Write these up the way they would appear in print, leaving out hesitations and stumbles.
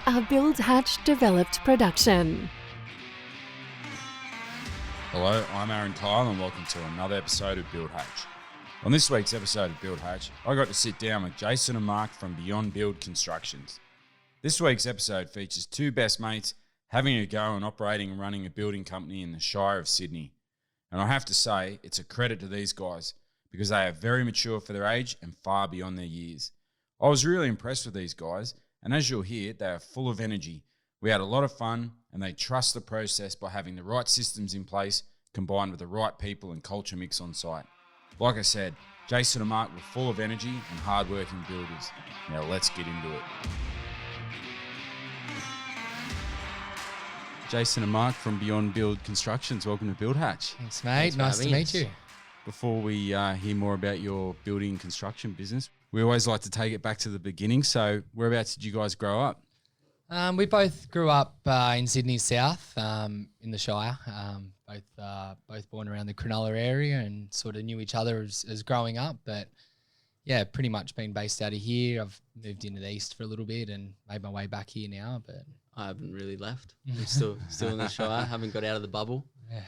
A Build Hatch developed production. Hello, I'm Aaron Kyle and welcome to another episode of Build Hatch. On this week's episode of Build Hatch, I got to sit down with Jason and Mark from Beyond Build Constructions. This week's episode features two best mates having a go and operating and running a building company in the Shire of Sydney. And I have to say, it's a credit to these guys because they are very mature for their age and far beyond their years. I was really impressed with these guys, and as you'll hear, they are full of energy. We had a lot of fun, and they trust the process by having the right systems in place combined with the right people and culture mix on site. Like I said, Jason and Mark were full of energy and hard-working builders. Now let's get into it. Jason and Mark from Beyond Build Constructions, welcome to Build Hatch. Thanks, mate. Nice to meet you. Before we hear more about your building and construction business, we always like to take it back to the beginning. So whereabouts did you guys grow up? We both grew up in Sydney South, in the Shire. Both born around the Cronulla area and sort of knew each other as growing up. But yeah, pretty much been based out of here. I've moved into the east for a little bit and made my way back here now. But I haven't really left. I'm still in the Shire. Haven't got out of the bubble. yeah,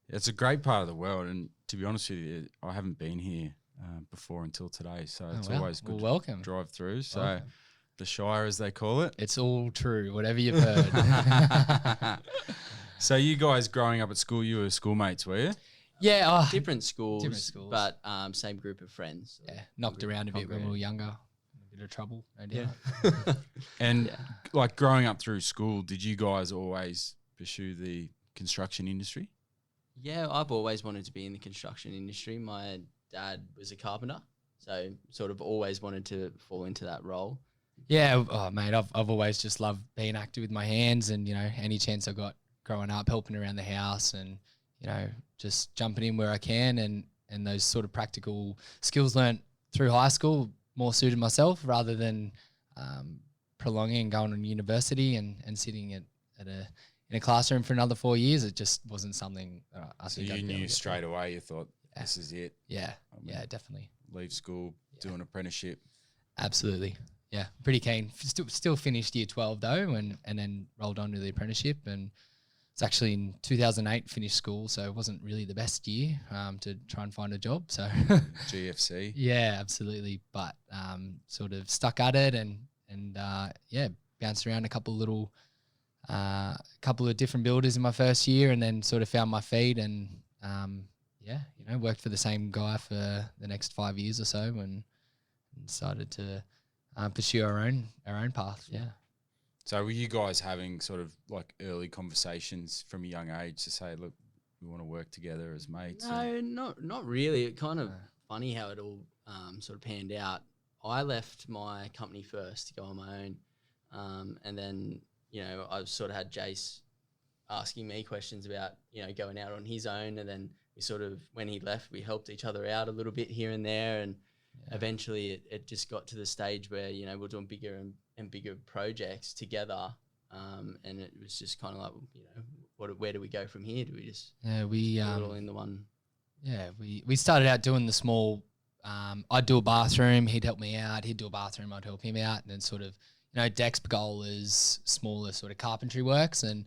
It's a great part of the world, and to be honest with you, I haven't been here before until today, so it's always good welcome. to drive through. So Welcome. the Shire, as they call it. It's all true, whatever you've heard. So you guys growing up at school, you were schoolmates, were you? Yeah, Different schools, but but same group of friends. yeah, knocked around a bit when we were younger. A bit of trouble, no doubt. And like growing up through school, did you guys always pursue the construction industry? Yeah, I've always wanted to be in the construction industry. My dad was a carpenter, so sort of always wanted to fall into that role. Yeah, mate, I've always just loved being active with my hands, and any chance I got growing up, helping around the house, and just jumping in where I can, and those sort of practical skills learnt through high school more suited myself rather than prolonging and going on university and sitting in a classroom for another 4 years. It just wasn't something that I So think you I'd be able knew to get straight through. away, you thought, this is it. Yeah, mean, yeah, definitely. Leave school, do an apprenticeship. Absolutely. Yeah, pretty keen. Still finished year 12 though, and then rolled on to the apprenticeship. And it's actually in 2008 finished school, so it wasn't really the best year to try and find a job. So GFC. yeah, absolutely. But sort of stuck at it and bounced around a couple of different builders in my first year, and then sort of found my feet and worked for the same guy for the next 5 years or so, and decided to pursue our own path. Yeah. So were you guys having sort of like early conversations from a young age to say, look, we want to work together as mates? No, not really. It kind of funny how it all sort of panned out. I left my company first to go on my own, and then I sort of had Jace asking me questions about going out on his own, and then we sort of, when he left, we helped each other out a little bit here and there, and eventually it just got to the stage where we're doing bigger and bigger projects together, and it was just kind of like where do we go from here? Do we just we put it all in the one? Yeah, we started out doing the small. I'd do a bathroom, he'd help me out. He'd do a bathroom, I'd help him out, and then sort of decks, pergolas, smaller sort of carpentry works, and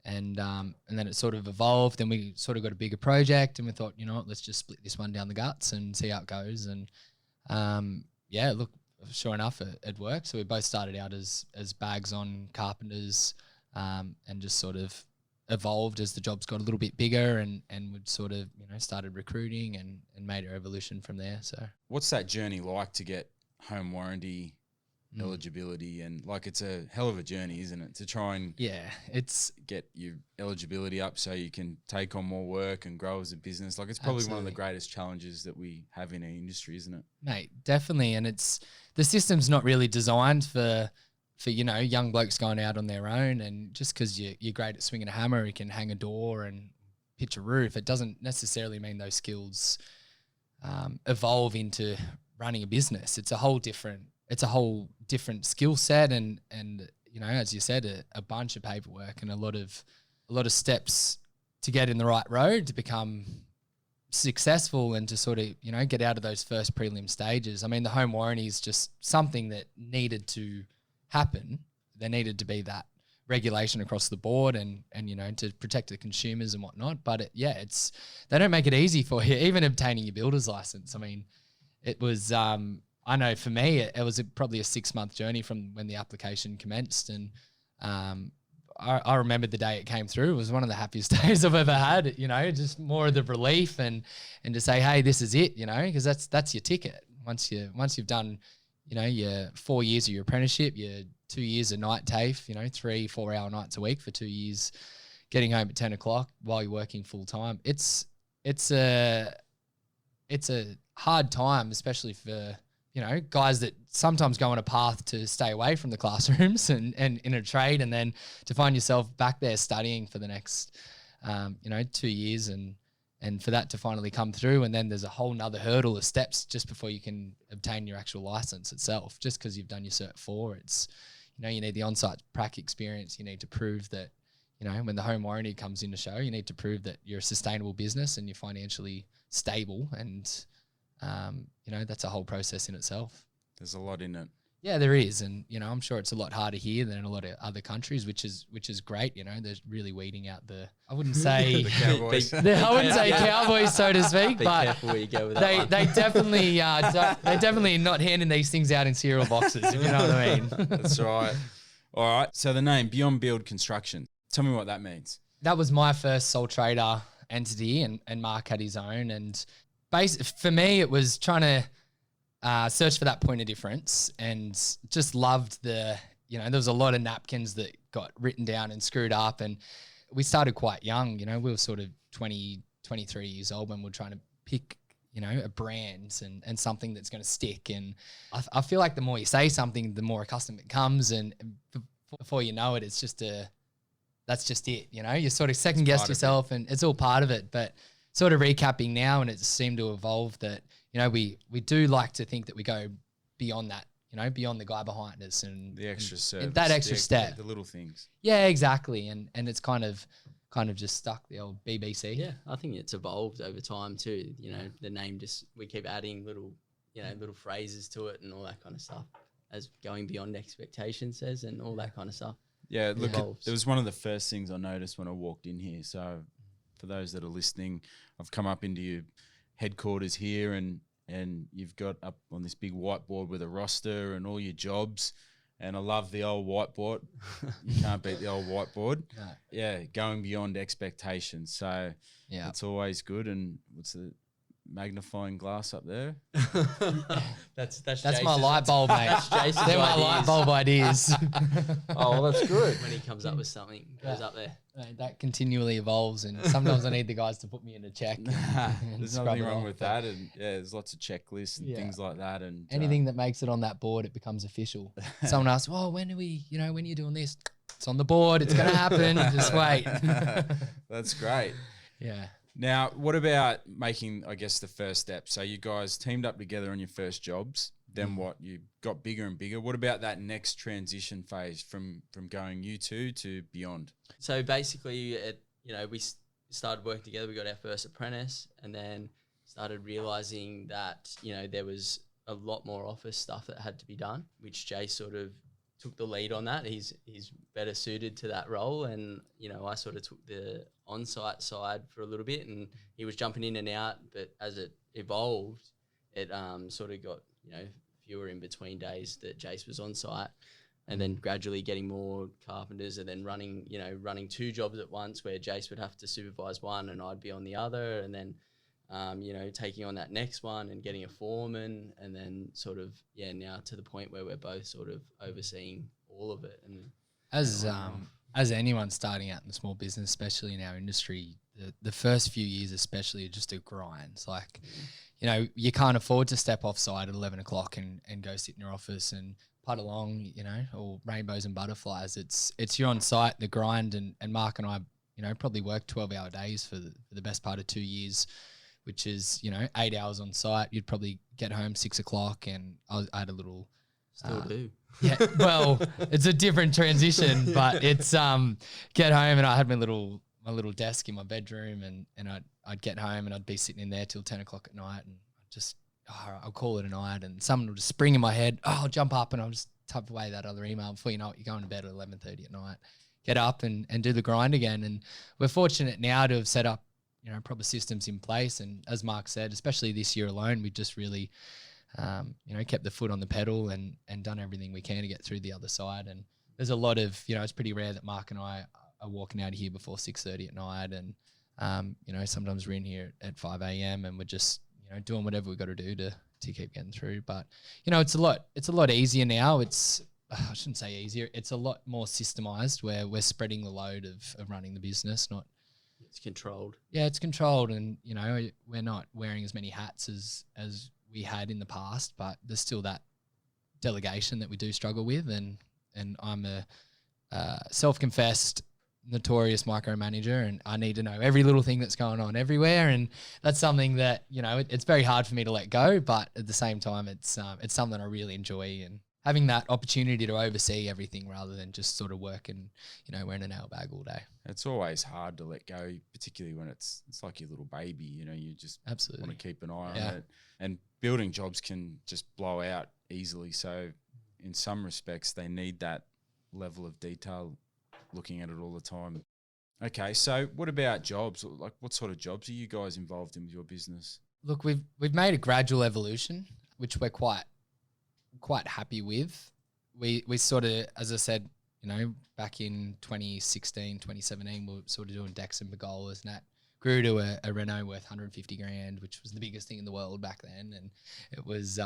then it sort of evolved. Then we sort of got a bigger project, and we thought, what, let's just split this one down the guts and see how it goes. And look, sure enough, it worked. So we both started out as bags on carpenters, and just sort of evolved as the jobs got a little bit bigger, and we'd sort of started recruiting and made our evolution from there. So what's that journey like to get home warranty eligibility? And like, it's a hell of a journey, isn't it, to try and it's get your eligibility up so you can take on more work and grow as a business. Like, it's probably one of the greatest challenges that we have in our industry, isn't it? Mate, definitely. And the system's not really designed for young blokes going out on their own, and just because you're great at swinging a hammer, you can hang a door and pitch a roof, it doesn't necessarily mean those skills evolve into running a business. It's a whole different skill set, and as you said, a bunch of paperwork and a lot of steps to get in the right road to become successful and to sort of get out of those first prelim stages. I mean, the home warranty is just something that needed to happen. there needed to be that regulation across the board and to protect the consumers and whatnot. But they don't make it easy for you, even obtaining your builder's license. I mean, it was, I know for me, it was probably a 6-month journey from when the application commenced. And I remember the day it came through. It was one of the happiest days I've ever had, just more of the relief and to say, hey, this is it, because that's your ticket. Once you've done, your 4 years of your apprenticeship, your 2 years of night TAFE, 3-4 hour nights a week for 2 years, getting home at 10 o'clock while you're working full time. It's a hard time, especially for, guys that sometimes go on a path to stay away from the classrooms and in a trade, and then to find yourself back there studying for the next, 2 years and for that to finally come through. And then there's a whole nother hurdle of steps just before you can obtain your actual license itself. Just because you've done your Cert 4, it's, you need the on-site prac experience. You need to prove that, when the home warranty comes in to show, you need to prove that you're a sustainable business and you're financially stable. And, that's a whole process in itself. There's a lot in it. Yeah, there is. And, I'm sure it's a lot harder here than in a lot of other countries, which is great. They're really weeding out I wouldn't say The Cowboys. I wouldn't say cowboys, so to speak, Be but careful where you go with that one. they definitely they're definitely not handing these things out in cereal boxes, if you know what I mean. That's right. All right. So the name Beyond Build Construction. Tell me what that means. That was my first sole trader entity, and Mark had his own. And for me, it was trying to search for that point of difference, and just loved there was a lot of napkins that got written down and screwed up. And we started quite young, we were sort of 20, 23 years old when we were trying to pick, a brand and something that's going to stick. And I feel like the more you say something, the more accustomed it comes. And before you know it, it's just that's just it. You sort of second guess yourself, and it's all part of it. But sort of recapping now, and it seemed to evolve that, we do like to think that we go beyond that, beyond the guy behind us and The extra service. that extra step. The little things. Yeah, exactly. And it's kind of just stuck, the old BBC. Yeah, I think it's evolved over time too. The name we keep adding little phrases to it and all that kind of stuff, as going beyond expectation says, and all that kind of stuff. Yeah, look, evolves. it was one of the first things I noticed when I walked in here. So for those that are listening, I've come up into your headquarters here, and you've got up on this big whiteboard with a roster and all your jobs. And I love the old whiteboard. You can't beat the old whiteboard. No. Yeah, going beyond expectations. So Yeah. it's always good. And what's the magnifying glass up there? That's That's Jason's- my light bulb, mate. That's Jason's They're my ideas. light bulb ideas. Oh, well, that's good. When he comes up with something, goes Yeah. up there. Mate, that continually evolves, and sometimes I need the guys to put me in a check. There's scrub nothing it wrong off, with but that. And yeah, there's lots of checklists and Yeah. things like that. And Anything that makes it on that board, it becomes official. Someone asks, "Well, when are you doing this?" It's on the board. It's going to happen. Just wait. That's great. Yeah. Now, what about making, I guess, the first step? So you guys teamed up together on your first jobs. Then what? You got bigger and bigger. What about that next transition phase from going you two to beyond? So basically, we started working together. We got our first apprentice, and then started realizing that there was a lot more office stuff that had to be done, which Jay sort of took the lead on that. He's better suited to that role, and I sort of took the on-site side for a little bit, and he was jumping in and out. But as it evolved, it sort of got fewer in between days that Jace was on site, and then gradually getting more carpenters, and then running 2 jobs at once where Jace would have to supervise one and I'd be on the other, and then taking on that next one and getting a foreman, and then sort of now to the point where we're both sort of overseeing all of it. And As anyone starting out in the small business, especially in our industry, the first few years especially are just a grind. It's like, you can't afford to step off site at 11 o'clock and go sit in your office and putt along, or rainbows and butterflies. It's you're on site, the grind, and Mark and I, probably worked 12-hour days for the best part of 2 years, which is, 8 hours on site. You'd probably get home 6 o'clock, and I had a little... still do. Yeah, well, it's a different transition, but it's get home, and I had my little desk in my bedroom, and I'd get home and I'd be sitting in there till 10 o'clock at night, and I'll call it a night, and someone would just spring in my head, I'll jump up and I'll just type away that other email. Before you know it, you're going to bed at 11:30 at night. Get up and do the grind again. And we're fortunate now to have set up, you know, proper systems in place. And as Mark said, especially this year alone, we just really, you know, kept the foot on the pedal and done everything we can to get through the other side. And there's a lot of, you know, it's pretty rare that Mark and I are walking out of here before 6:30 at night. And, you know, sometimes we're in here at 5 a.m. and we're just, you know, doing whatever we've got to do to keep getting through. But, you know, it's a lot easier now. I shouldn't say easier. It's a lot more systemized where we're spreading the load of running the business, not. It's controlled. Yeah, it's controlled. And, you know, we're not wearing as many hats as we had in the past, but there's still that delegation that we do struggle with. And I'm a self-confessed notorious micromanager, and I need to know every little thing that's going on everywhere. And that's something that, you know, it's very hard for me to let go, but at the same time, it's something I really enjoy, and having that opportunity to oversee everything rather than just sort of working, you know, wearing a nail bag all day. It's always hard to let go, particularly when it's like your little baby, you know, you just absolutely want to keep an eye on it. And building jobs can just blow out easily. So in some respects, they need that level of detail, looking at it all the time. Okay, so what about jobs? Like, what sort of jobs are you guys involved in with your business? Look, we've made a gradual evolution, which we're quite happy with. We sort of, as I said, you know, back in 2016, 2017, we were sort of doing decks and pergolas, and that grew to a Renault worth 150 grand, which was the biggest thing in the world back then. And it was,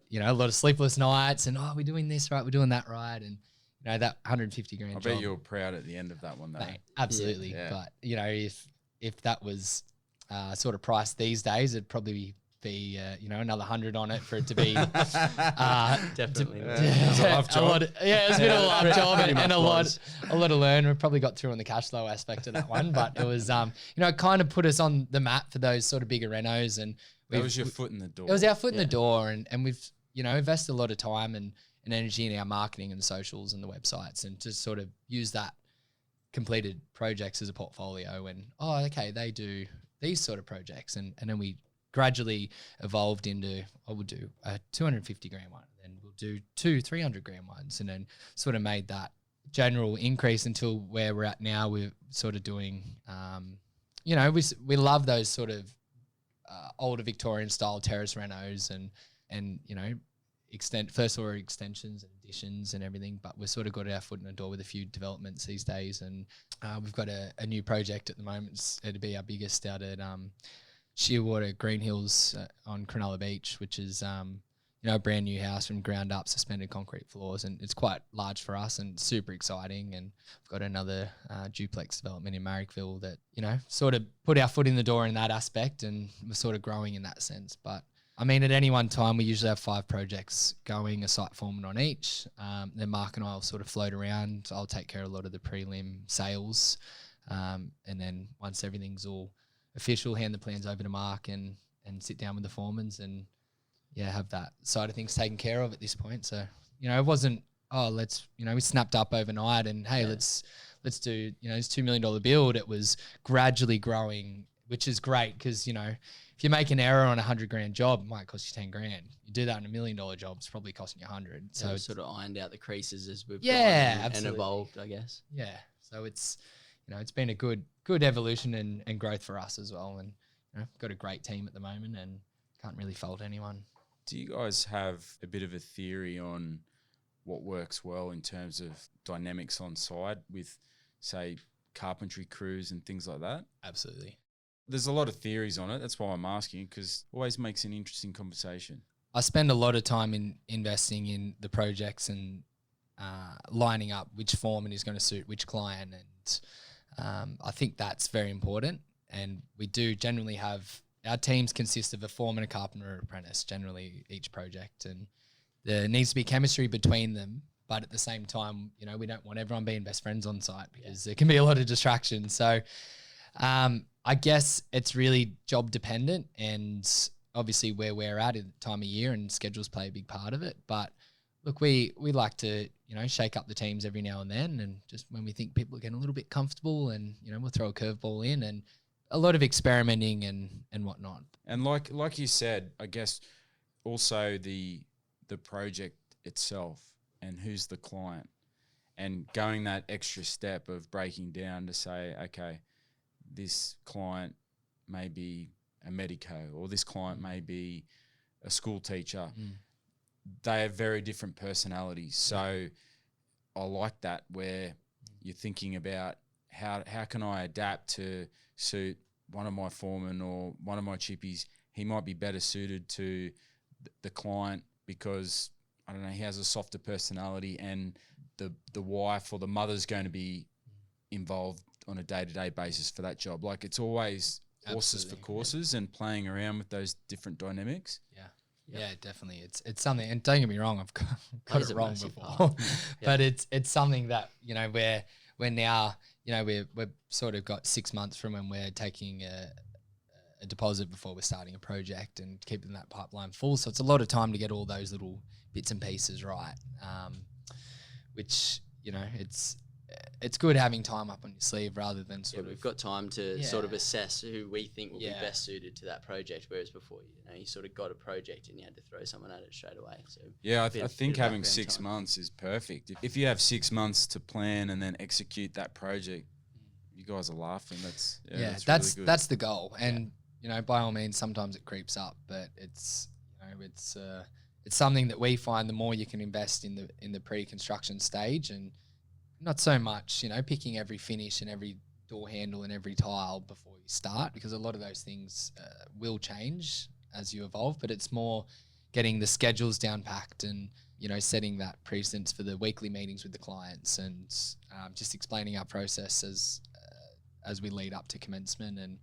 you know, a lot of sleepless nights and, we're doing this right, we're doing that right. And, you know, that 150 grand I bet you were proud at the end of that one, though. Mate, absolutely. Yeah. But, you know, if that was sort of priced these days, it'd probably be, you know, another 100 on it for it to be Definitely. It's a love job. It's been a love job and a lot to learn. We probably got through on the cash flow aspect of that one, but it was, you know, it kind of put us on the map for those sort of bigger renos. And that was your foot in the door. It was our foot in the door, and we've, you know, invested a lot of time and energy in our marketing and socials and the websites, and just sort of use that completed projects as a portfolio. And okay, they do these sort of projects, and then we gradually evolved into, I would do a 250 grand one, and then we'll do 300 grand ones, and then sort of made that general increase until where we're at now. We're sort of doing, you know, we love those sort of older Victorian style terrace renos and you know, first floor extensions and additions and everything, but we've sort of got our foot in the door with a few developments these days. And we've got a new project at the moment. It'll be our biggest out at Shearwater Green Hills on Cronulla Beach, which is you know, a brand new house from ground up, suspended concrete floors, and it's quite large for us and super exciting. And we've got another duplex development in Marrickville that, you know, sort of put our foot in the door in that aspect, and we're sort of growing in that sense. But I mean, at any one time, we usually have 5 projects going, a site foreman on each. Then Mark and I will sort of float around. I'll take care of a lot of the prelim sales. And then once everything's all official, hand the plans over to Mark and sit down with the foremans and, have that side of things taken care of at this point. So, you know, it wasn't, let's, you know, we snapped up overnight and, hey, let's do, you know, this $2 million build. It was gradually growing, which is great because, you know, if you make an error on $100 grand job, it might cost you 10 grand. You do that on $1 million job, it's probably costing you 100. So it's sort of ironed out the creases as we've gone and evolved, I guess. Yeah. So it's, you know, it's been a good evolution and growth for us as well. And, you know, got a great team at the moment and can't really fault anyone. Do you guys have a bit of a theory on what works well in terms of dynamics on site with, say, carpentry crews and things like that? Absolutely. There's a lot of theories on it. That's why I'm asking, because it always makes an interesting conversation. I spend a lot of time in investing in the projects and lining up which foreman is going to suit which client. And I think that's very important. And we do generally have, our teams consist of a foreman, a carpenter, or apprentice, generally each project. And there needs to be chemistry between them. But at the same time, you know, we don't want everyone being best friends on site because there can be a lot of distractions. So I guess it's really job dependent, and obviously where we're at the time of year and schedules play a big part of it. But look, we like to, you know, shake up the teams every now and then, and just when we think people are getting a little bit comfortable, and, you know, we'll throw a curveball in, and a lot of experimenting and whatnot. And like you said, I guess also the project itself. and who's the client, and going that extra step of breaking down to say, okay, this client may be a medico, or this client may be a school teacher. They have very different personalities. So I like that, where you're thinking about how can I adapt to suit one of my foremen or one of my chippies. He might be better suited to the client because, I don't know, he has a softer personality, and the wife or the mother's going to be involved on a day-to-day basis for that job. Like, it's always horses for courses, and playing around with those different dynamics. Yeah, definitely. It's something, and don't get me wrong, I've got it wrong before, Yeah. but it's something that, you know, we're now, you know, we've sort of got 6 months from when we're taking a deposit before we're starting a project and keeping that pipeline full. So it's a lot of time to get all those little bits and pieces right, which, you know, it's good having time up on your sleeve rather than sort of. We've got time to sort of assess who we think will be best suited to that project, whereas before, you know, you sort of got a project and you had to throw someone at it straight away. So yeah, I think having 6 months is perfect. If you have 6 months to plan and then execute that project, you guys are laughing. That's really good. That's the goal. And you know, by all means, sometimes it creeps up, but it's, you know, it's something that we find the more you can invest in the pre-construction stage, and not so much, you know, picking every finish and every door handle and every tile before you start, because a lot of those things will change as you evolve, but it's more getting the schedules down packed and, you know, setting that precedence for the weekly meetings with the clients, and just explaining our process as we lead up to commencement. And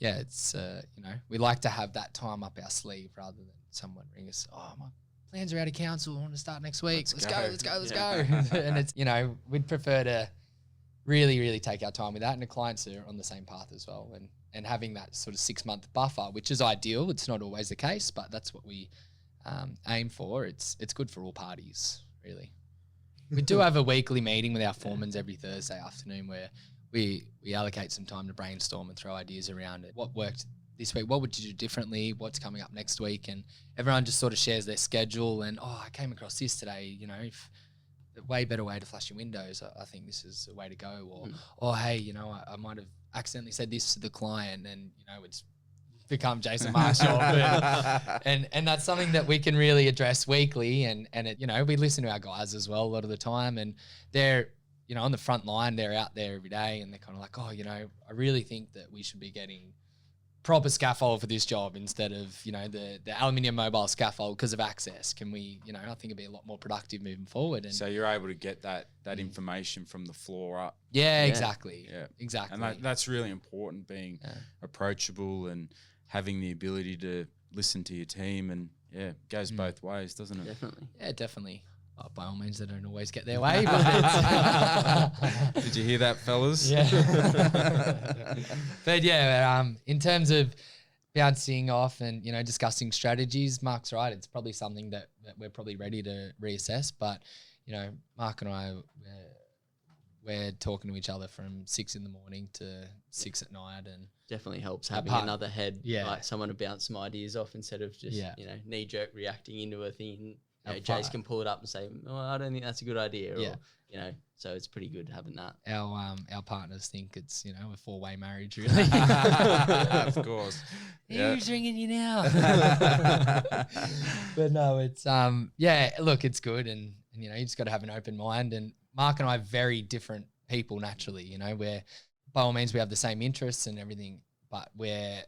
yeah, it's, you know, we like to have that time up our sleeve rather than someone ring us, oh, my plans are out of council, I want to start next week. Let's go. And it's, you know, we'd prefer to really, really take our time with that. And the clients are on the same path as well. And having that sort of 6 month buffer, which is ideal. It's not always the case, but that's what we aim for. It's good for all parties, really. We do have a weekly meeting with our foremans every Thursday afternoon where we allocate some time to brainstorm and throw ideas around it. What worked this week? What would you do differently? What's coming up next week? And everyone just sort of shares their schedule. And, oh, I came across this today, you know, a way better way to flush your windows. I think this is a way to go. Or hey, you know, I might have accidentally said this to the client, and, you know, it's become Jason Marshall. and that's something that we can really address weekly. And it, you know, we listen to our guys as well a lot of the time, and they're, you know, on the front line, they're out there every day, and they're kind of like, oh, you know, I really think that we should be getting proper scaffold for this job instead of, you know, the aluminium mobile scaffold because of access. Can we, you know, I think it'd be a lot more productive moving forward. And so you're able to get that information from the floor up. Yeah, exactly. Yeah, exactly. And that's really important, being approachable and having the ability to listen to your team. And it goes both ways, doesn't it? Definitely. Yeah, definitely. By all means, they don't always get their way. But did you hear that, fellas? Yeah. But yeah, in terms of bouncing off and, you know, discussing strategies, Mark's right. It's probably something that we're probably ready to reassess. But, you know, Mark and I, we're talking to each other from 6 a.m. to 6 p.m, and definitely helps having another head, like someone to bounce some ideas off instead of just, you know, knee jerk reacting into a thing. You know, Jace can pull it up and say, "Oh, I don't think that's a good idea," or, you know, so it's pretty good having that. Our partners think it's, you know, a 4-way marriage, really. Of course. Who's ringing you now? But no, it's look, it's good, and you know, you just got to have an open mind. And Mark and I are very different people naturally. You know, we're, by all means, we have the same interests and everything, but we're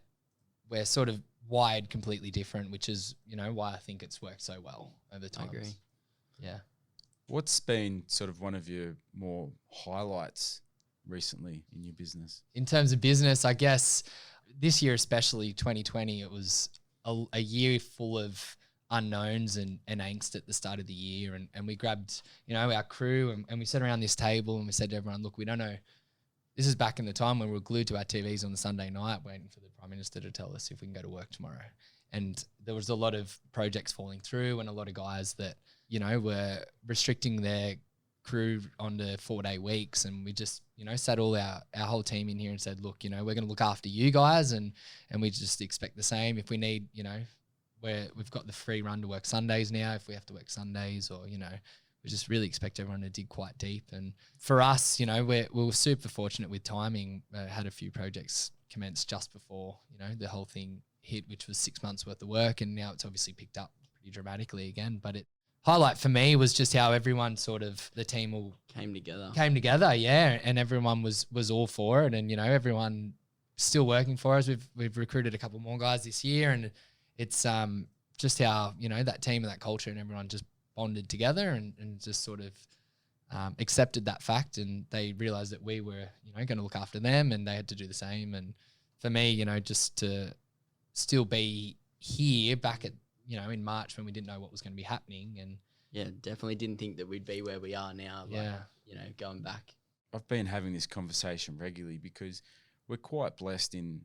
sort of wired completely different, which is, you know, why I think it's worked so well over time. I agree. Yeah. What's been sort of one of your more highlights recently in your business? In terms of business, I guess this year, especially 2020, it was a year full of unknowns and angst at the start of the year. And we grabbed, you know, our crew and we sat around this table and we said to everyone, look, we don't know. This is back in the time when we were glued to our TVs on the Sunday night waiting for the Prime Minister to tell us if we can go to work tomorrow. And there was a lot of projects falling through and a lot of guys that, you know, were restricting their crew onto 4-day weeks. And we just, you know, sat all our whole team in here and said, look, you know, we're going to look after you guys, and we just expect the same. If we need, you know, we've got the free run to work Sundays now if we have to work Sundays, or, you know, we just really expect everyone to dig quite deep. And for us, you know, we were super fortunate with timing. Had a few projects commence just before, you know, the whole thing hit, which was 6 months worth of work, and now it's obviously picked up pretty dramatically again. But it highlight for me was just how everyone sort of, the team all Came together. Yeah, and everyone was all for it, and you know, everyone still working for us. We've recruited a couple more guys this year, and it's just how, you know, that team and that culture and everyone just bonded together and just sort of accepted that fact, and they realized that we were, you know, going to look after them, and they had to do the same. And for me, you know, just to still be here back at, you know, in March when we didn't know what was going to be happening, and Yeah, definitely didn't think that we'd be where we are now. Like, Yeah. you know, going back. I've been having this conversation regularly because we're quite blessed in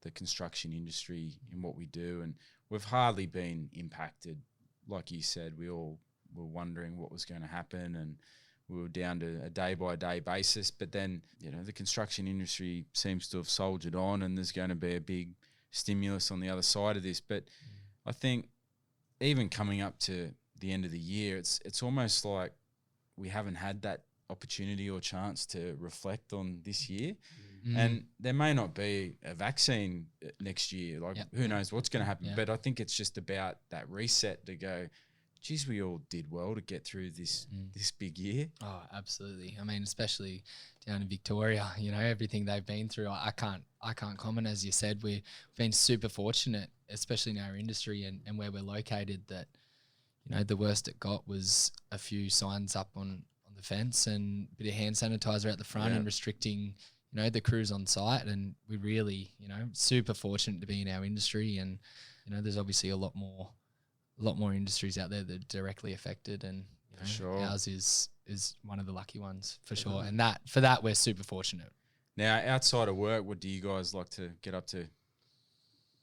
the construction industry in what we do, and we've hardly been impacted. Like you said, we all were wondering what was going to happen, and we were down to a day-by-day basis. But then, you know, the construction industry seems to have soldiered on, and there's going to be a big stimulus on the other side of this. But I think even coming up to the end of the year, it's almost like we haven't had that opportunity or chance to reflect on this year. And there may not be a vaccine next year. Like, who knows what's going to happen. But I think it's just about that reset to go, geez, we all did well to get through this big year. Oh, absolutely. I mean, especially down in Victoria, you know, everything they've been through, I can't comment. As you said, we've been super fortunate, especially in our industry and where we're located, that, you know, the worst it got was a few signs up on the fence and a bit of hand sanitizer at the front and restricting, you know, the crews on site. And we really, you know, super fortunate to be in our industry. And, you know, there's obviously a lot more industries out there that are directly affected, and, you know, ours is one of the lucky ones for sure. And for that we're super fortunate. Now, outside of work, what do you guys like to get up to?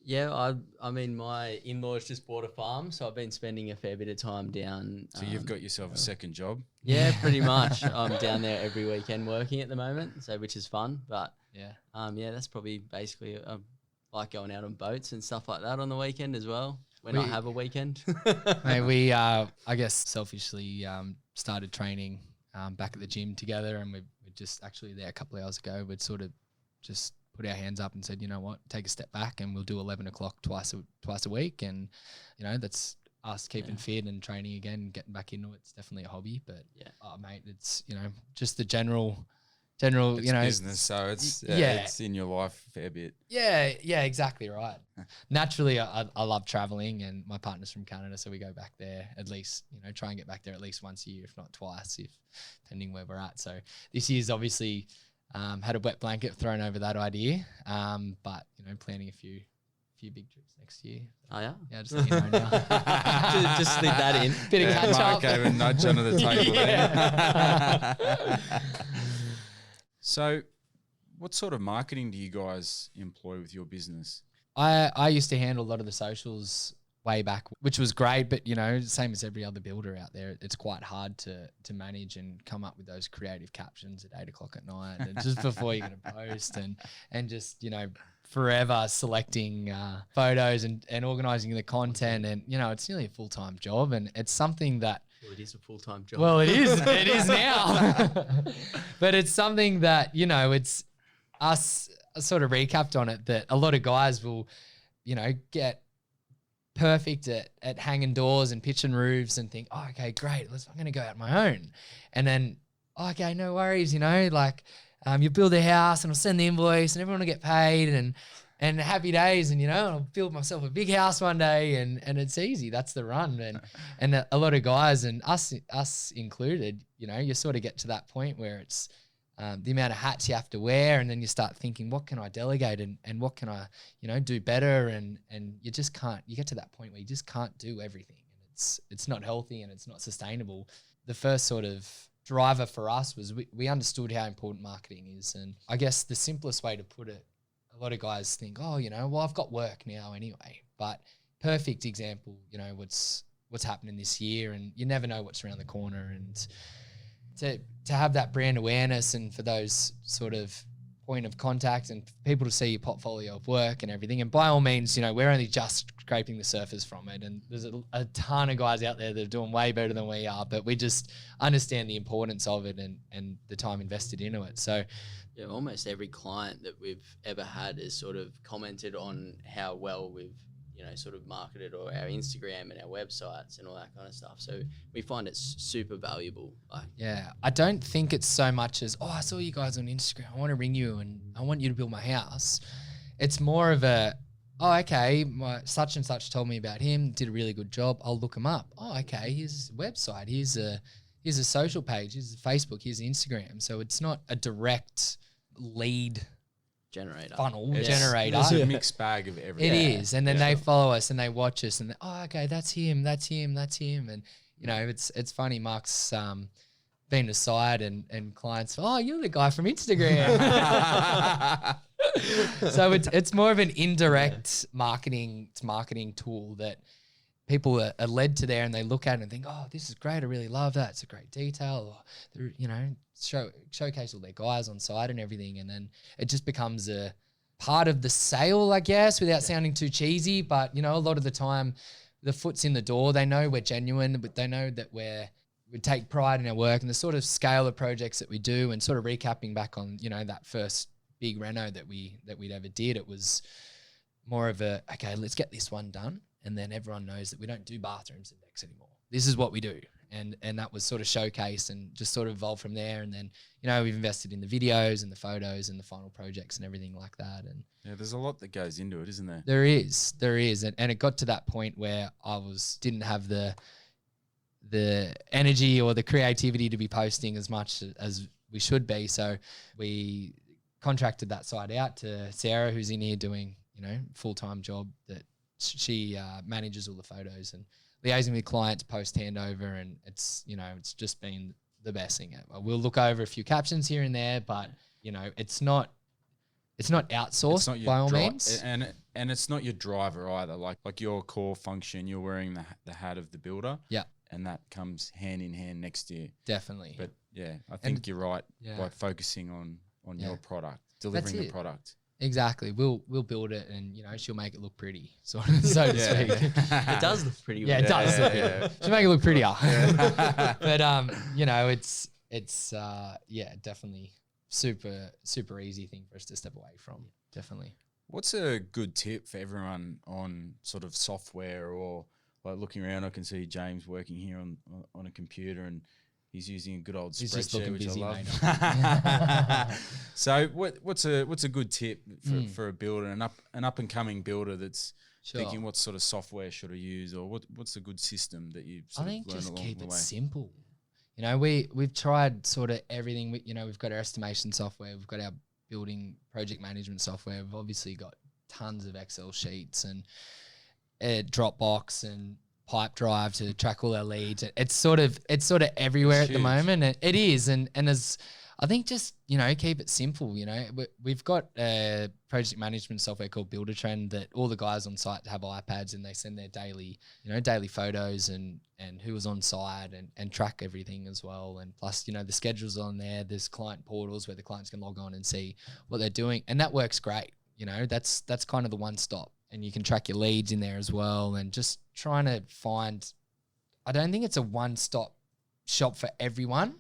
Yeah, I mean, my in-laws just bought a farm, so I've been spending a fair bit of time down. So you've got yourself a second job? Yeah, pretty much. I'm down there every weekend working at the moment, so which is fun. But yeah, that's probably basically like going out on boats and stuff like that on the weekend as well, when I have a weekend. Mate, we I guess selfishly started training back at the gym together, and we're just actually there a couple of hours ago. We'd sort of just put our hands up and said, you know what, take a step back, and we'll do 11 o'clock twice a week. And, you know, that's us keeping fit and training again, getting back into it. It's definitely a hobby, but mate, it's, you know, just the general, It's, you know, business, so it's in your life a fair bit. Yeah, exactly right. Naturally, I love traveling, and my partner's from Canada, so we go back there at least, you know, try and get back there at least once a year, if not twice, depending where we're at. So this year's obviously had a wet blanket thrown over that idea, but, you know, planning a few big trips next year. Oh yeah, just let you know now. just slip that in. Bit of catch up. Mark gave a nudge under the table there. So, what sort of marketing do you guys employ with your business? I used to handle a lot of the socials way back, which was great, but, you know, same as every other builder out there, it's quite hard to manage and come up with those creative captions at 8 o'clock at night and just before you're going to post, and just, you know, forever selecting photos and organizing the content. And, you know, it's nearly a full-time job, and it's something that, well, it is a full-time job. well, it is now, but it's something that, you know, it's us sort of recapped on it, that a lot of guys will, you know, get perfect at hanging doors and pitching roofs and think, oh, okay, great, I'm going to go out my own. And then, oh, okay, no worries, you know, like you build a house and I'll send the invoice and everyone will get paid and happy days, and, you know, I'll build myself a big house one day and it's easy. That's the run. And a lot of guys, and us included, you know, you sort of get to that point where it's the amount of hats you have to wear, and then you start thinking, what can I delegate and what can I, you know, do better, and you just can't. You get to that point where you just can't do everything, and it's not healthy and it's not sustainable. The first sort of driver for us was we understood how important marketing is, and I guess the simplest way to put it, a lot of guys think, oh, you know, well, I've got work now anyway. But perfect example, you know, what's happening this year, and you never know what's around the corner, and to have that brand awareness, and for those sort of point of contact and people to see your portfolio of work and everything. And by all means, you know, we're only just scraping the surface from it. And there's a ton of guys out there that are doing way better than we are, but we just understand the importance of it and the time invested into it. So yeah, almost every client that we've ever had has sort of commented on how well we've, you know, sort of marketed or our Instagram and our websites and all that kind of stuff. So we find it super valuable. Like, yeah, I don't think it's so much as, oh, I saw you guys on Instagram. I want to ring you and I want you to build my house. It's more of a, oh, okay, my such and such told me about him, did a really good job. I'll look him up. Oh, okay, here's his website. Here's a social page. Here's Facebook. Here's Instagram. So it's not a direct lead funnel generator. It's a mixed bag of everything. It is. And then they follow us and they watch us and oh, okay, that's him. And, you know, it's funny. Mark's been aside and clients, oh, you're the guy from Instagram. So it's more of an indirect marketing tool that people are led to there and they look at it and think, oh, this is great. I really love that. It's a great detail. Or, you know, showcase all their guys on site and everything. And then it just becomes a part of the sale, I guess, without sounding too cheesy. But, you know, a lot of the time the foot's in the door. They know we're genuine, but they know that we take pride in our work and the sort of scale of projects that we do. And sort of recapping back on, you know, that first big reno that we'd ever did, it was more of a, okay, let's get this one done. And then everyone knows that we don't do bathrooms and decks anymore. This is what we do. And that was sort of showcased and just sort of evolved from there. And then, you know, we've invested in the videos and the photos and the final projects and everything like that. And yeah, there's a lot that goes into it, isn't there? There is. And it got to that point where I didn't have the energy or the creativity to be posting as much as we should be. So we contracted that side out to Sarah, who's in here doing, you know, full-time job that she manages all the photos and liaising with clients post handover, and it's, you know, it's just been the best thing ever. We'll look over a few captions here and there, but you know, it's not outsourced by all means, and it's not your driver either. Like your core function, you're wearing the hat of the builder, yeah, and that comes hand in hand next to you, definitely. But yeah, I think you're right by focusing on your product, delivering the product. Exactly. We'll build it and, you know, she'll make it look pretty, so to speak. It does look pretty. Yeah, it does. She'll make it look prettier. But, you know, it's definitely super easy thing for us to step away from. Definitely. What's a good tip for everyone on sort of software, or like looking around? I can see James working here on a computer and he's using a good old spreadsheet, which busy, I love. So what's a good tip for a builder, an up and coming builder that's thinking what sort of software should I use, or what's a good system that you've sort of learned along the way? I think just keep it simple. You know, we've tried sort of everything. You know, we've got our estimation software, we've got our building project management software. We've obviously got tons of Excel sheets and Dropbox and Pipe Drive to track all our leads. It's sort of everywhere at the moment. It is, and as I think, just, you know, keep it simple. You know, we've got a project management software called Builder Trend that all the guys on site have iPads and they send their daily photos and who was on site and track everything as well. And plus, you know, the schedule's on there. There's client portals where the clients can log on and see what they're doing, and that works great. You know, that's kind of the one stop. And you can track your leads in there as well, and just trying to find, I don't think it's a one-stop shop for everyone.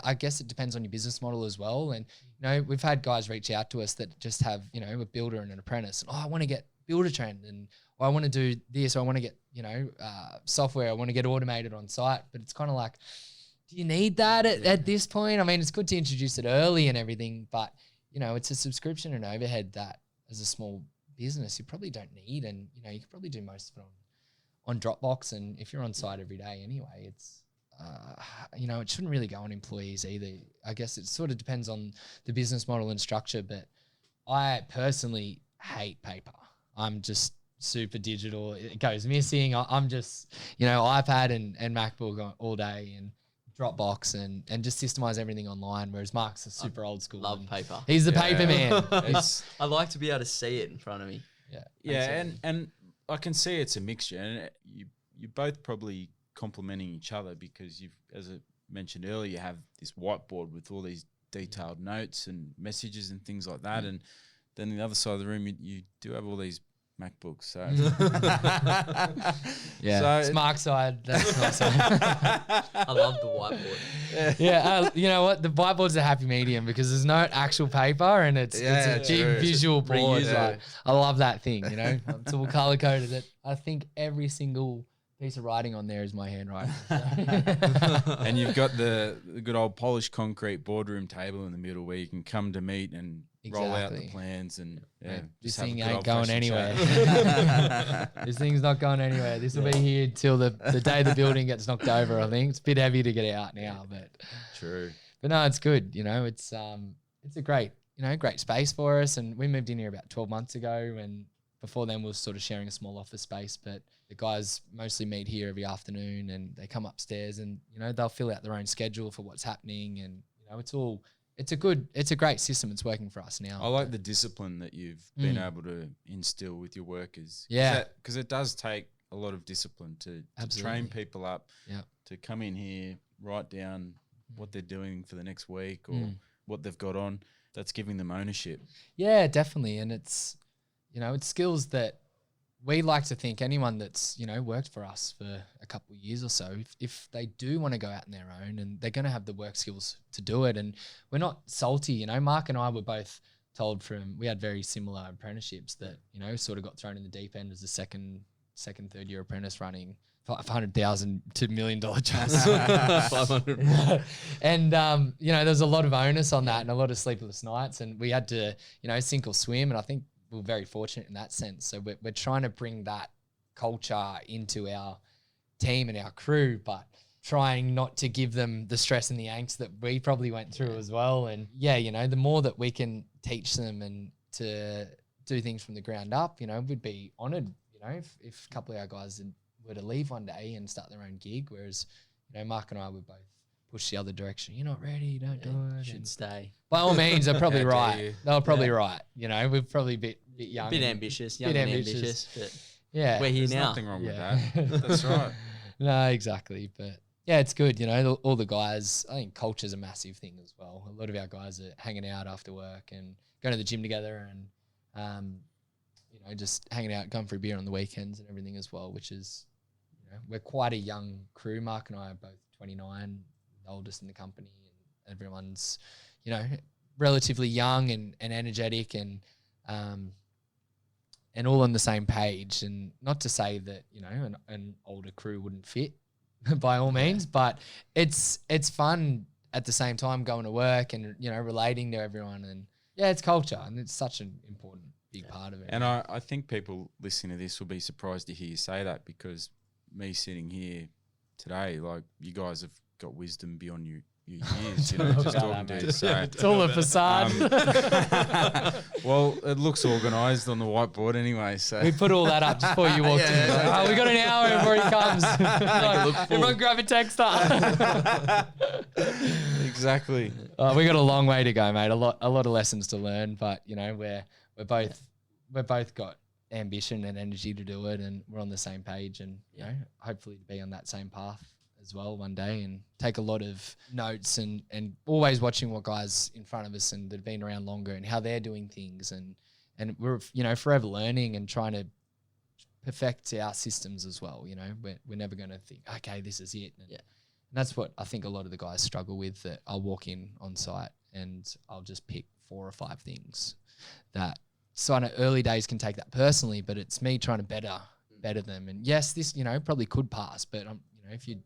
I guess it depends on your business model as well. And, you know, we've had guys reach out to us that just have, you know, a builder and an apprentice. And, I want to get Builder Trend, and I want to do this, or I want to get, you know, software. I want to get automated on site. But it's kind of like, do you need that at this point? I mean, it's good to introduce it early and everything, but, you know, it's a subscription and overhead that as a small business you probably don't need, and, you know, you could probably do most of it on Dropbox. And if you're on site every day anyway, it's you know, it shouldn't really go on employees either. I guess it sort of depends on the business model and structure, but I personally hate paper. I'm just super digital. It goes missing. I'm just, you know, iPad and MacBook all day, and Dropbox and just systemize everything online, whereas Mark's a super old school. Love paper. He's the paper man. I like to be able to see it in front of me. Yeah, and I can see it's a mixture, and you're both probably complementing each other, because you've, as I mentioned earlier, you have this whiteboard with all these detailed notes and messages and things like that. And then the other side of the room, you do have all these MacBooks. So Yeah, So it's Mark's side. That's my side. I love the whiteboard. Yeah, you know what? The whiteboard's a happy medium because there's no actual paper and it's a big visual board. Like, I love that thing, you know. It's all color coded. It. I think every single piece of writing on there is my handwriting. and you've got the good old polished concrete boardroom table in the middle where you can come to meet and roll out the Exactly. plans and This just have a thing good ain't going old-fashioned anywhere. chat. This thing's not going anywhere. This will be here till the day the building gets knocked over. I think it's a bit heavy to get out now, True. but no, it's good. You know, it's a great great space for us. And we moved in here about 12 months ago, and before then we were sort of sharing a small office space. But the guys mostly meet here every afternoon, and they come upstairs, and you know they'll fill out their own schedule for what's happening, and you know it's a great system. It's working for us now. I like the discipline that you've been able to instill with your workers. Yeah. Because it does take a lot of discipline to train people up, to come in here, write down what they're doing for the next week or what they've got on. That's giving them ownership. Yeah, definitely. And it's skills that we like to think anyone that's, worked for us for a couple of years or so, if they do want to go out on their own, and they're going to have the work skills to do it. And we're not salty, Mark and I were both told we had very similar apprenticeships that, sort of got thrown in the deep end as a second, third year apprentice running $500,000 to $1 million jobs. 500. And, there's a lot of onus on that and a lot of sleepless nights, and we had to, sink or swim. And I think we're very fortunate in that sense. So we're trying to bring that culture into our team and our crew, but trying not to give them the stress and the angst that we probably went through as well. And the more that we can teach them and to do things from the ground up, we'd be honored, if a couple of our guys were to leave one day and start their own gig. Whereas, Mark and I would both push the other direction. You're not ready, don't do it. Should stay. By all means, they're probably How dare right. you. They were probably right. We're probably a bit young. Bit and ambitious, bit young and ambitious. ambitious. But Yeah. we're here There's now. nothing wrong Yeah. with that. That's right. No, exactly. But yeah, it's good. All the guys, I think culture's a massive thing as well. A lot of our guys are hanging out after work and going to the gym together and, just hanging out, going for a beer on the weekends and everything as well, which is, we're quite a young crew. Mark and I are both 29, the oldest in the company, and everyone's, relatively young and energetic and all on the same page. And not to say that, an older crew wouldn't fit by all means, but it's fun at the same time going to work and, relating to everyone. And yeah, it's culture, and it's such an important big part of it. And I think people listening to this will be surprised to hear you say that, because me sitting here today, like, you guys have got wisdom beyond your years, just talking to you. So, It's all a facade. well, it looks organised on the whiteboard anyway. So We put all that up just before you walked in. Oh, we got an hour before he comes. Everyone grab a texter. exactly. We got a long way to go, mate. A lot of lessons to learn, but we're both got ambition and energy to do it, and we're on the same page, and hopefully to be on that same path as well one day, and take a lot of notes and always watching what guys in front of us and that have been around longer and how they're doing things, and we're forever learning and trying to perfect our systems as well. We're never going to think, okay, this is it. And that's what I think a lot of the guys struggle with, that I'll walk in on site and I'll just pick 4 or 5 things that, so I know early days can take that personally, but it's me trying to better them. And yes, this, probably could pass, but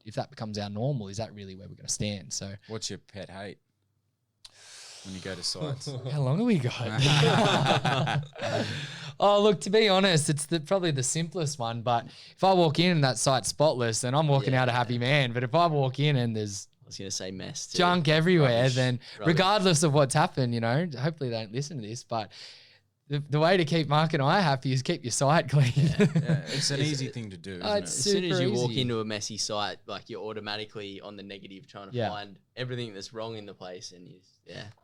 if that becomes our normal, is that really where we're going to stand? So What's your pet hate when you go to sites? how long have we got? Oh, look, to be honest, it's probably the simplest one. But if I walk in and that site's spotless, then I'm walking out a happy man. But if I walk in and there's I was going to say mess too. junk everywhere, Rubbish. then Rubbish. regardless of what's happened, hopefully they don't listen to this, but the way to keep Mark and I happy is keep your site clean. Yeah, it's an easy thing to do, isn't it's it? As soon as super you walk easy. into a messy site, like, you're automatically on the negative, trying to find everything that's wrong in the place. And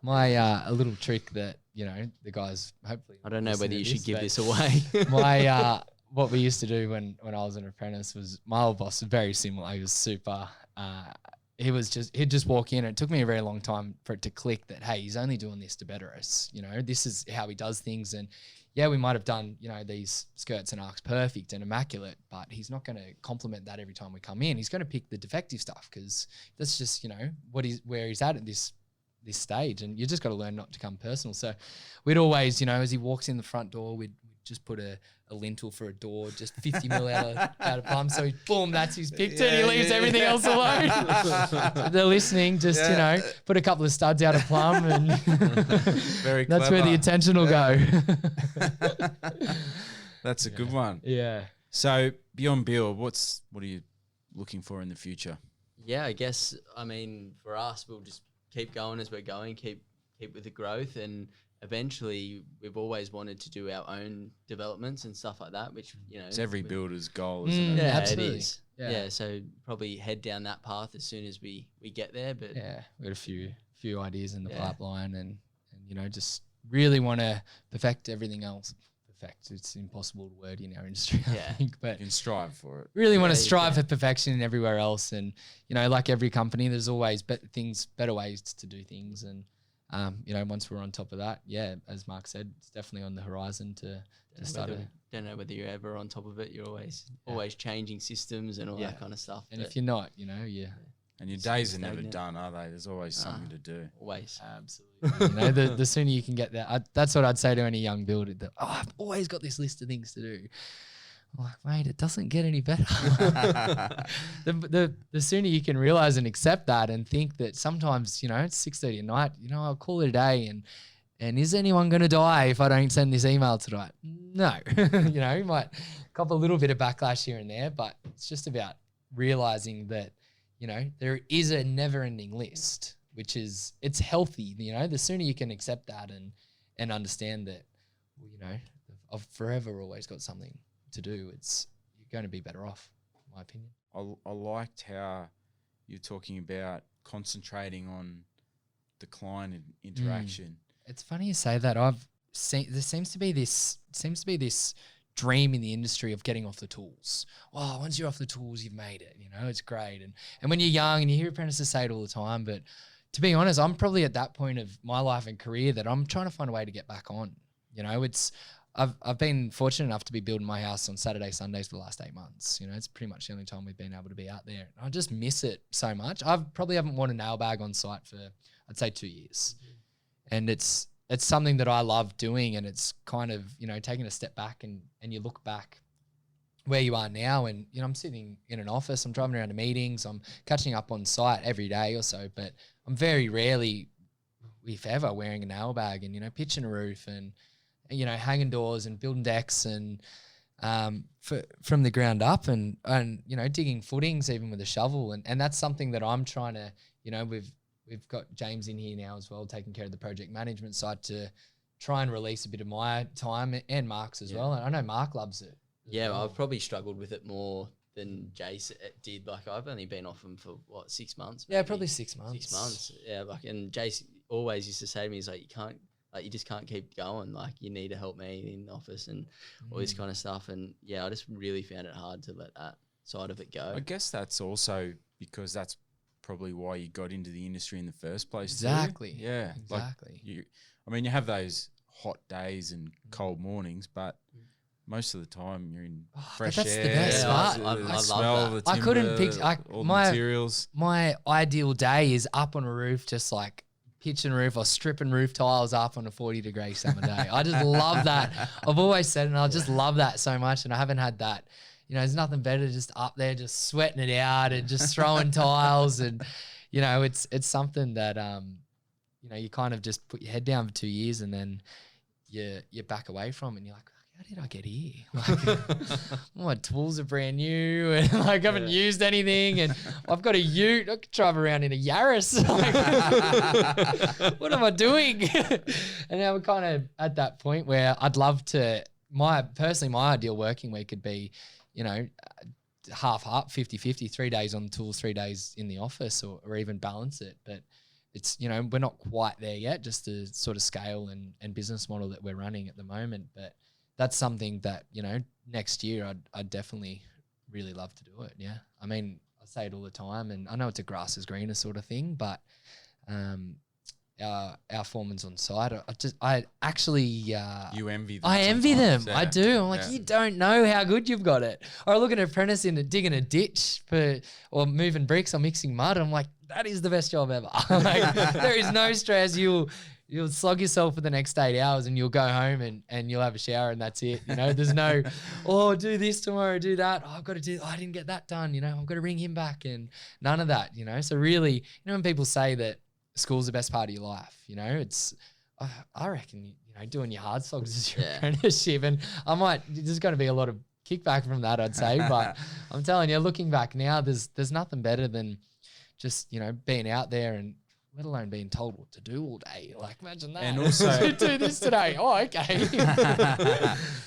My a little trick that the guys hopefully. I don't know listen whether to you should give but this away. My what we used to do when I was an apprentice was, my old boss was very similar. He was super he'd just walk in. And it took me a very long time for it to click that, hey, he's only doing this to better us. You know, this is how he does things. And yeah, we might have done, you know, these skirts and arcs perfect and immaculate, but he's not going to compliment that every time we come in. He's going to pick the defective stuff because that's just, you know, where he's at this stage. And you just got to learn not to come personal. So we'd always, you know, as he walks in the front door, we'd just put a lintel for a door, just 50 mil out of plumb. So boom, that's his picked and he leaves everything else alone. So they're listening, just, you know, put a couple of studs out of plumb and Very that's clever. where the attention will go. That's a good one. Yeah. So beyond build, what are you looking for in the future? Yeah, I guess, I mean, for us, we'll just keep going as we're going, keep with the growth, and eventually we've always wanted to do our own developments and stuff like that, which, you know, It's every builder's goal, isn't it? yeah, absolutely. it is. Yeah. Yeah, so probably head down that path as soon as we get there. But Yeah, we got a few ideas in the Yeah. pipeline, and you know, just really want to perfect everything else. Perfect, it's an impossible word in our industry, I Yeah. think, but You can strive for it. really want to Yeah, you strive can. for perfection in everywhere else. And you know, like every company, there's always better ways to do things. And you know, once we're on top of that, yeah, as Mark said, it's definitely on the horizon to start it. don't know whether you're ever on top of it. You're always changing systems and all Yeah. that kind of stuff. And but if you're not, you know, And your It's days are never stagnant. done, are they? There's always something to do. always. absolutely, you know, the sooner you can get that, that's what I'd say to any young builder. That, I've always got this list of things to do. I'm like, mate, it doesn't get any better. the sooner you can realize and accept that, and think that sometimes, you know, it's 6:30 at night. You know, I'll call it a day, and is anyone going to die if I don't send this email tonight? No, you know, you might cop a little bit of backlash here and there, but it's just about realizing that, you know, there is a never-ending list, which is, it's healthy. You know, the sooner you can accept that and understand that, well, you know, I've forever always got something to do, you're going to be better off, in my opinion. I liked how you're talking about concentrating on the client and interaction. It's funny you say that. I've seen there seems to be this dream in the industry of getting off the tools. Well, once you're off the tools, you've made it. You know, it's great. And when you're young, and you hear apprentices say it all the time, but to be honest, I'm probably at that point of my life and career that I'm trying to find a way to get back on. You know, I've been fortunate enough to be building my house on Saturday, Sundays for the last 8 months. You know, it's pretty much the only time we've been able to be out there. I just miss it so much. Probably haven't worn a nail bag on site for, I'd say, 2 years. And it's something that I love doing, and it's kind of, you know, taking a step back and you look back where you are now, and, you know, I'm sitting in an office, I'm driving around to meetings, I'm catching up on site every day or so, but I'm very rarely, if ever, wearing a nail bag and, you know, pitching a roof and, you know, hanging doors and building decks and from the ground up and, you know, digging footings even with a shovel. And that's something that I'm trying to, you know, we've got James in here now as well, taking care of the project management side, to try and release a bit of my time, and Mark's as well. And I know Mark loves it. Yeah, I've probably struggled with it more than Jace did. Like, I've only been off him for 6 months? Yeah, maybe? probably 6 months. 6 months. Yeah, like, and Jace always used to say to me, he's like, you just can't keep going. Like, you need to help me in the office and all this kind of stuff. And yeah, I just really found it hard to let that side of it go. I guess that's also because that's probably why you got into the industry in the first place. Exactly. Too. Yeah. Exactly. Like you have those hot days and cold mornings, but most of the time you're in fresh that's air. the best Yeah, part. I love smell that. of the I timber, couldn't picture all the my materials. My ideal day is up on a roof, just like pitching roof or stripping roof tiles up on a 40-degree summer day. I just love that. I've always said, and I just love that so much, and I haven't had that. You know, there's nothing better just up there, just sweating it out and just throwing tiles, and you know, it's something that you know, you kind of just put your head down for 2 years, and then you back away from it, and you're like, how did I get here? Like, my tools are brand new, and like I haven't used anything, and I've got a ute. I could drive around in a Yaris. Like, what am I doing? And now we're kind of at that point where I'd love to. My ideal working week could be, you know, half, 50-50, 3 days on the tools, 3 days in the office, or even balance it. But it's, you know, we're not quite there yet, just the sort of scale and business model that we're running at the moment. But that's something that, you know, next year I'd definitely really love to do it. Yeah. I mean, I say it all the time, and I know it's a grass is greener sort of thing, but our foreman's on site. I actually You envy them. I envy them. sometimes, I yeah. do. I'm like, Yeah. you don't know how good you've got it. Or I look at an apprentice digging a ditch or moving bricks or mixing mud. I'm like, that is the best job ever. Like, there is no stress. You'll slog yourself for the next 8 hours and you'll go home and you'll have a shower and that's it. You know, there's no, do this tomorrow, do that. I've got to do, I didn't get that done. You know, I've got to ring him back and none of that, you know. So really, you know, when people say that school's the best part of your life, you know, it's, I reckon, you know, doing your hard slogs is your apprenticeship. And there's going to be a lot of kickback from that, I'd say. But I'm telling you, looking back now, there's nothing better than just, you know, being out there and let alone being told what to do all day. Like, imagine that. And also do this today. Oh, okay.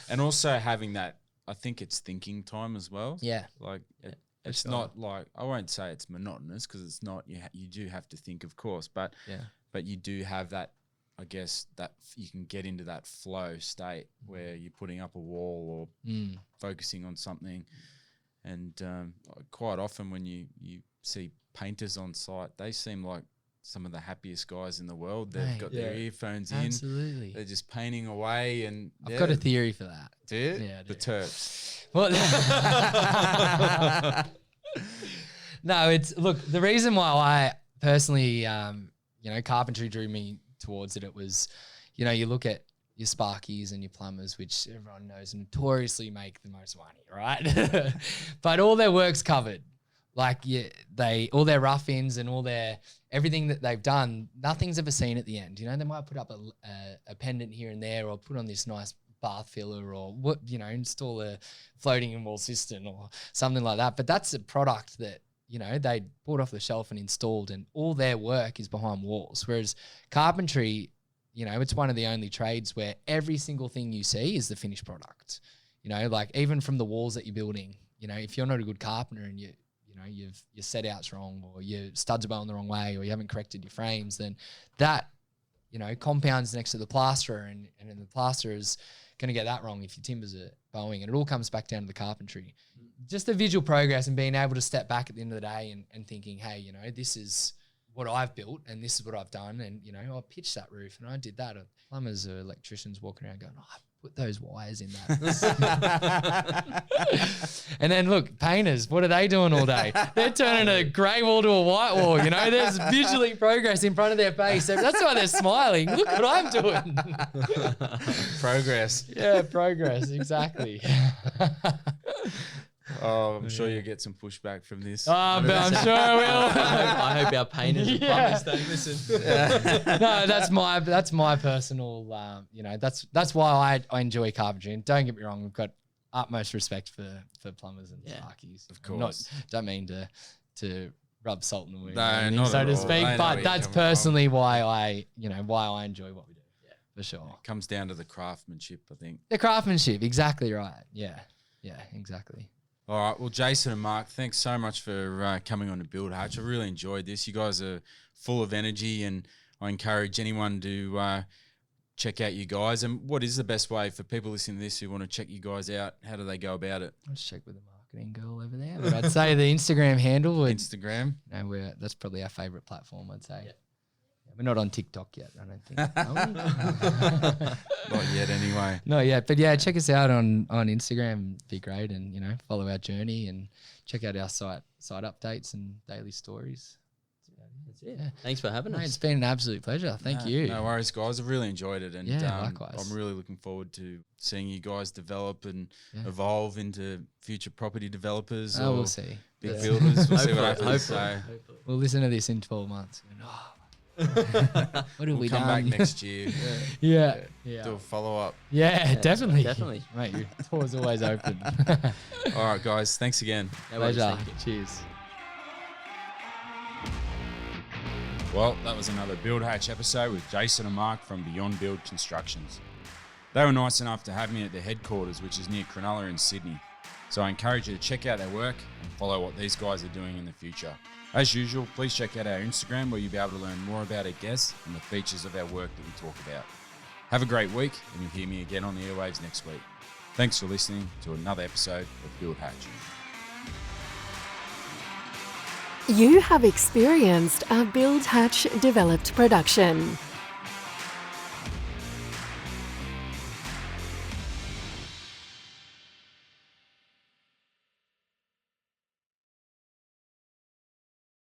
and also having that, I think it's thinking time as well. Yeah. Like it's not like, I won't say it's monotonous because it's not. You do have to think, of course, but you do have that. I guess that you can get into that flow state where you're putting up a wall or focusing on something, and quite often when you see painters on site, they seem like some of the happiest guys in the world. They've got their earphones in. Absolutely. They're just painting away, and I've got a theory for that. Do you? Yeah, I the do. Terps. Well, no, look, the reason why I personally, you know, carpentry drew me towards it was, you know, you look at your sparkies and your plumbers, which everyone knows notoriously make the most money, right? But all their work's covered. Like all their rough-ins and everything that they've done, nothing's ever seen at the end. You know, they might put up a pendant here and there, or put on this nice bath filler, or install a floating in wall cistern or something like that. But that's a product that, you know, they bought off the shelf and installed, and all their work is behind walls. Whereas carpentry, you know, it's one of the only trades where every single thing you see is the finished product. You know, like even from the walls that you're building, you know, if you're not a good carpenter and your set out's wrong, or your studs are bowing the wrong way, or you haven't corrected your frames, then that, you know, compounds next to the plasterer, and then the plasterer is going to get that wrong if your timbers are bowing, and it all comes back down to the carpentry. Just the visual progress and being able to step back at the end of the day and thinking, hey, you know, this is what I've built and this is what I've done, and, you know, I pitched that roof and I did that. Plumbers or electricians walking around going, I put those wires in that. And then look, painters, what are they doing all day? They're turning a grey wall to a white wall, you know. There's visually progress in front of their face. So that's why they're smiling. Look what I'm doing. Progress. Yeah, progress, exactly. Oh, I'm sure you'll get some pushback from this. Oh, but I'm sure I will. I hope our painters and plumbers don't listen. No, that's my personal, you know, that's why I enjoy carpentry. And don't get me wrong, we've got utmost respect for plumbers and sparkies. Of course. Don't mean to rub salt in the wound, No, so to not speak. at all. But that's personally why I enjoy what we do. Yeah, for sure. It comes down to the craftsmanship, I think. The craftsmanship, exactly right. Yeah, exactly. All right. Well, Jason and Mark, thanks so much for coming on to Build Hatch. I really enjoyed this. You guys are full of energy, and I encourage anyone to check out you guys. And what is the best way for people listening to this who want to check you guys out? How do they go about it? I'll just check with the marketing girl over there. But I'd say the Instagram handle. Instagram? No, that's probably our favourite platform, I'd say. Yeah. We're not on TikTok yet, I don't think. Not yet, anyway. Not yet, but yeah, check us out on Instagram. Be great, and you know, follow our journey and check out our site updates and daily stories. That's it. Yeah. Thanks for having us. It's been an absolute pleasure. Thank you. No worries, guys. I've really enjoyed it, and likewise. I'm really looking forward to seeing you guys develop and evolve into future property developers. Oh, we'll see. Big builders. We'll see what happens. Hopefully. We'll listen to this in 12 months. What have we come done? back next year. Yeah. Do a follow up. Yeah, definitely. Definitely. Mate, your door's always open. All right, guys. Thanks again. Pleasure. Cheers. Well, that was another Build Hatch episode with Jason and Mark from Beyond Build Constructions. They were nice enough to have me at their headquarters, which is near Cronulla in Sydney. So I encourage you to check out their work and follow what these guys are doing in the future. As usual, please check out our Instagram where you'll be able to learn more about our guests and the features of our work that we talk about. Have a great week, and you'll hear me again on the airwaves next week. Thanks for listening to another episode of Build Hatch. You have experienced a Build Hatch Developed production.